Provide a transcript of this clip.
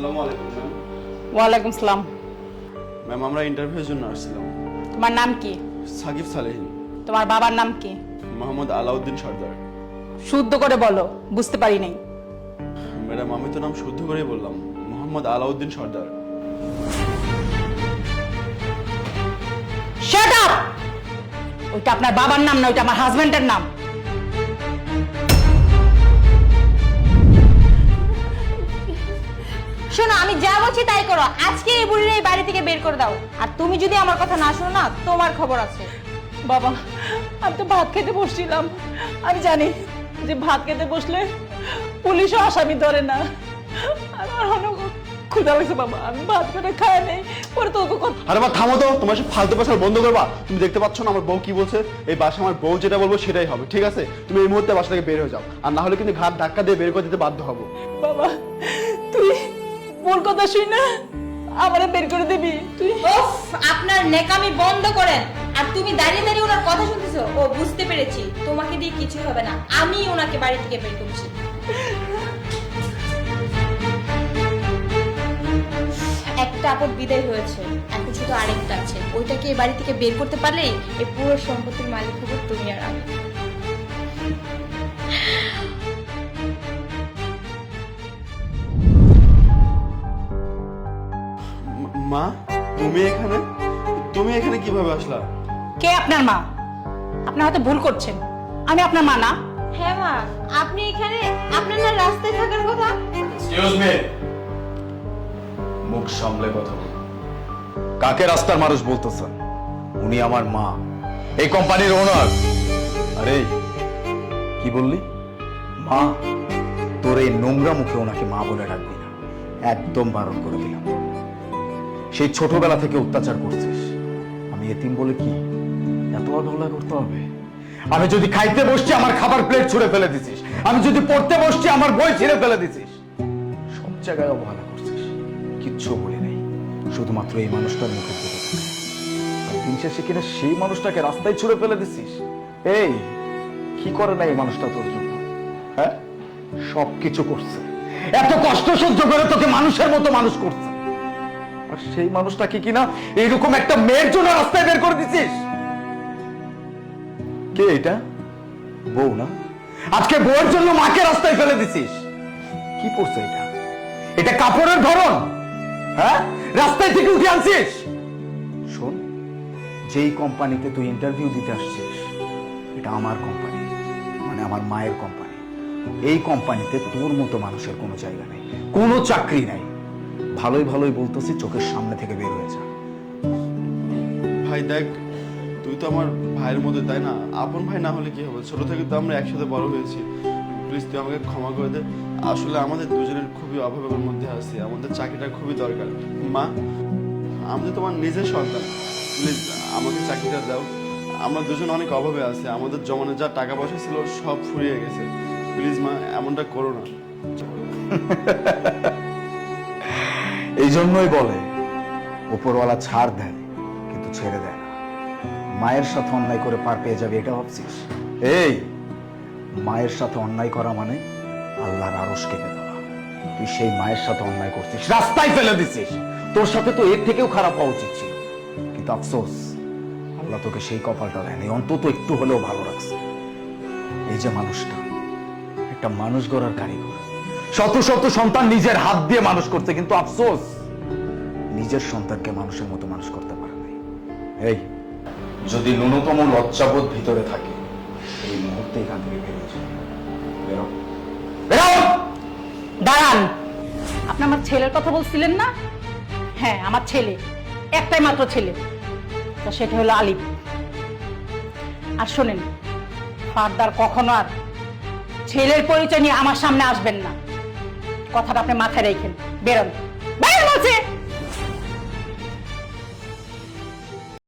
আসসালামু আলাইকুম ম্যাম। ওয়ালাইকুম সালাম। ম্যাম আমরা ইন্টারভিউর জন্য আসছিলাম। তোমার নাম কি? সাকিব সালেহীন। তোমার বাবার নাম কি? মোহাম্মদ আলাউদ্দিন সর্দার। শুদ্ধ করে বলো, বুঝতে পারি নাই। ম্যাডাম আমি তো নাম শুদ্ধ করেই বললাম, মোহাম্মদ আলাউদ্দিন সর্দার। Shut up! ওইটা আপনার বাবার নাম না, ওইটা আমার হাজবেন্ডের নাম। শোনো, আমি যা বলছি তাই করো। আজকে এই বুড়ির এই বাড়ি থেকে বের করে দাও। আর তুমি যদি আমার কথা না শোনো না, তোমার খবর আছে। বাবা, আমি তো ভাত খেতে বসছিলাম। আমি জানি যে ভাত খেতে বসলে পুলিশও আসামি ধরে না। আমার অনেক ক্ষুধা লাগছে বাবা, আমি ভাত করে খাই নেই। পরে তোকে কথা। আরে মা থামো তো, তোমার সব ফালতু পেশাল বন্ধ করবা। তুমি দেখতে পাচ্ছ না আমার বউ কি বলছে? এই বাসা আমার বউ যেটা বলবো সেটাই হবে, ঠিক আছে? তুমি এই মুহূর্তে বাসা থেকে বের হয়ে যাও, আর না হলে কিন্তু ঘাট ধাক্কা দিয়ে বের করে দিতে বাধ্য হবো। বাবা, তুই বল কথা শুই না, আমারে বের করে দিবি তুই? ওফ, আপনার নেকামি বন্ধ করেন। আর তুমি দাঁড়িয়ে দাঁড়িয়ে ওনার কথা শুনতেছো? ও, বুঝতে পেরেছি, তোমাকে দিয়ে কিছু হবে না। আমি ওনাকে বাড়ি থেকে বের করছি। একটা আপদ বিদায় হয়েছে, এখন শুধু আরেকটা আছে। ওইটাকে এই বাড়ি থেকে বের করতে পারলেই এই পুরো সম্পত্তির মালিক হবো তুমি আর আমি। মা তুমি এখানে? তুমি এখানে কিভাবে আসলা? কে আপনার মা? আপনার হয়তো ভুল করছেন, আমি আপনার মা না। হ্যাঁ মা, আপনি এখানে? আপনার না রাস্তায় থাকার কথা? এক্সকিউজ মি, মুখ সামলে কথা বল। কাকে রাস্তার মানুষ বলতেছেন? উনি আমার মা, এই কোম্পানির ওনার। আরে কি বললি? মা? তোর এই নোংরা মুখে ওনাকে মা বলে ডাকবি না, একদম বারণ করে দিলাম। সেই ছোটবেলা থেকে অত্যাচার করছিস। আমি এতিম বলে কি এত অবহেলা করতে হবে? আমি যদি খাইতে বসছি আমার খাবার প্লেট ছুঁড়ে ফেলে দিছিস, আমি যদি পড়তে বসছি আমার বই ছিঁড়ে ফেলে দিছিস। সব জায়গায় অবহেলা করছিস, কিচ্ছু বলি নাই, শুধুমাত্র এই মানুষটার মুখের দিকে তাকাই। আর দিন শেষে কিনা সেই মানুষটাকে রাস্তায় ছুঁড়ে ফেলে দিছিস। এই কি করে না এই মানুষটা তোর জন্য? হ্যাঁ, সবকিছু করছে, এত কষ্ট সহ্য করে তোকে মানুষের মতো মানুষ করছে। আর সেই মানুষটাকে কিনা এইরকম একটা মেয়ের জন্য রাস্তায় বের করে দিছিস। কে এটা? বউ না? আজকে বউয়ের জন্য মাকে রাস্তায় ফেলে দিছিস। কি পড়ছে এটা? এটা কাপড়ের ধরন? হ্যাঁ, রাস্তায় থেকে উঠে আনছিস। শোন, যেই কোম্পানিতে তুই ইন্টারভিউ দিতে আসছিস এটা আমার কোম্পানি, মানে আমার মায়ের কোম্পানি। এই কোম্পানিতে তোর মতো মানুষের কোনো জায়গা নেই, কোনো চাকরি নাই। ভালোই ভালোই বলতেছি, চোখের সামনে থেকে বের হয়ে যা। ভাই দেখ, তুই তো আমার ভাইয়ের মধ্যে, তাই না? আপন ভাই না হলে কি হবে? ছোট থেকে তো আমরা একসাথে বড় হয়েছি। প্লিজ তুই আমাকে ক্ষমা করে দে। আসলে আমাদের দুজনের খুবই অভাবের মধ্যে আছি, আমাদের চাকরিটা খুবই দরকার। মা, আমি তো তোমার নিজের সন্তান, প্লিজ আমাকে চাকরিটা দাও। আমরা দুজন অনেক অভাবে আছি, আমাদের জমানো যা টাকা পয়সা ছিল সব ফুরিয়ে গেছে। প্লিজ মা, এমনটা করো না। এই জন্যই বলে উপরওয়ালা ছাড় দেয় কিন্তু ছেড়ে দেয় না। মায়ের সাথে অন্যায় করে পার পেয়ে যাবে এটা ভাবছিস? এই, মায়ের সাথে অন্যায় করা মানে আল্লাহর আরশ কেটে দেওয়া। তুই সেই মায়ের সাথে অন্যায় করছিস, রাস্তায় ফেলে দিছিস। তোর সাথে তো এর থেকেও খারাপ হওয়া উচিত ছিল, কিন্তু আফসোস আল্লাহ তোকে সেই কপালটা দেয়নি, অন্তত একটু হলেও ভালো রাখছে। এই যে মানুষটা একটা মানুষ গড়ার কারিগর, শত শত সন্তান নিজের হাত দিয়ে মানুষ করছে, কিন্তু আফসোস নিজের সন্তানকে মানুষের মতো মানুষ করতে পারে নাই। এই, যদি ন্যূনতম লজ্জাবোধ ভিতরে থাকে এই মুহূর্তে এখান থেকে বেরিয়ে যাবে। বেরো, বেরো। দাঁড়ান, আপনি আমার ছেলের কথা বলছিলেন না? হ্যাঁ, আমার ছেলে, একটাই মাত্র ছেলে, তা সেটা হলো আলিফ। আর শোনেন, ফারদার কখনো আর ছেলের পরিচয় নিয়ে আমার সামনে আসবেন না, কথাটা আপনি মাথায় রেখেন। বেরোন, বেরোন বলছে।